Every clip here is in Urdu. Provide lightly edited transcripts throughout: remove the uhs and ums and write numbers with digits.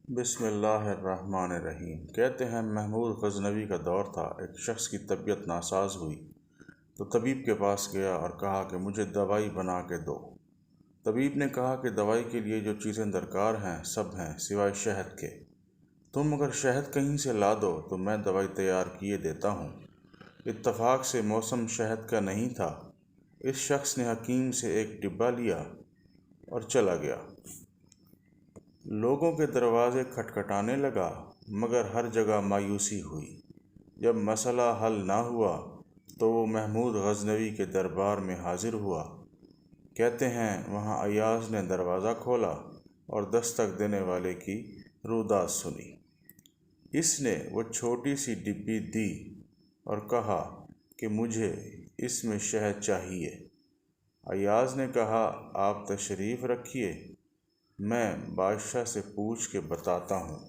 بسم اللہ الرحمن الرحیم۔ کہتے ہیں محمود غزنوی کا دور تھا۔ ایک شخص کی طبیعت ناساز ہوئی تو طبیب کے پاس گیا اور کہا کہ مجھے دوائی بنا کے دو۔ طبیب نے کہا کہ دوائی کے لیے جو چیزیں درکار ہیں سب ہیں سوائے شہد کے۔ تم اگر شہد کہیں سے لا دو تو میں دوائی تیار کیے دیتا ہوں۔ اتفاق سے موسم شہد کا نہیں تھا۔ اس شخص نے حکیم سے ایک ڈبہ لیا اور چلا گیا۔ لوگوں کے دروازے کھٹکھٹانے لگا مگر ہر جگہ مایوسی ہوئی۔ جب مسئلہ حل نہ ہوا تو وہ محمود غزنوی کے دربار میں حاضر ہوا۔ کہتے ہیں وہاں ایاز نے دروازہ کھولا اور دستک دینے والے کی روداد سنی۔ اس نے وہ چھوٹی سی ڈبی دی اور کہا کہ مجھے اس میں شہد چاہیے۔ ایاز نے کہا آپ تشریف رکھیے، میں بادشاہ سے پوچھ کے بتاتا ہوں۔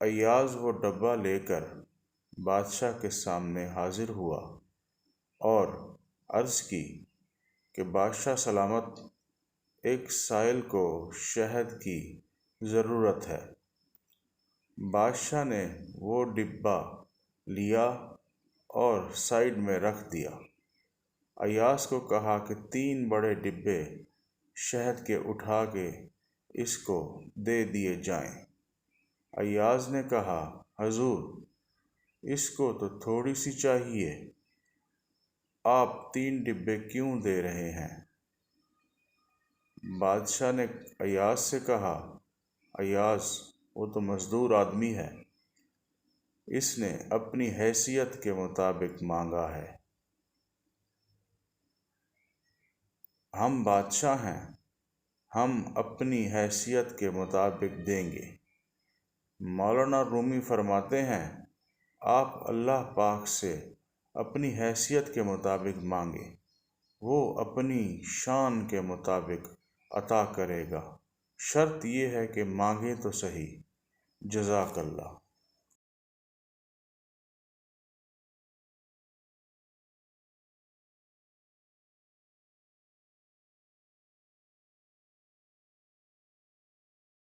ایاز وہ ڈبہ لے کر بادشاہ کے سامنے حاضر ہوا اور عرض کی کہ بادشاہ سلامت، ایک سائل کو شہد کی ضرورت ہے۔ بادشاہ نے وہ ڈبہ لیا اور سائیڈ میں رکھ دیا۔ ایاز کو کہا کہ 3 بڑے ڈبے شہد کے اٹھا کے اس کو دے دیے جائیں۔ ایاز نے کہا حضور، اس کو تو تھوڑی سی چاہیے، آپ 3 ڈبے کیوں دے رہے ہیں؟ بادشاہ نے ایاز سے کہا ایاز وہ تو مزدور آدمی ہے، اس نے اپنی حیثیت کے مطابق مانگا ہے، ہم بادشاہ ہیں، ہم اپنی حیثیت کے مطابق دیں گے۔ مولانا رومی فرماتے ہیں آپ اللہ پاک سے اپنی حیثیت کے مطابق مانگیں، وہ اپنی شان کے مطابق عطا کرے گا، شرط یہ ہے کہ مانگیں تو صحیح۔ جزاک اللہ۔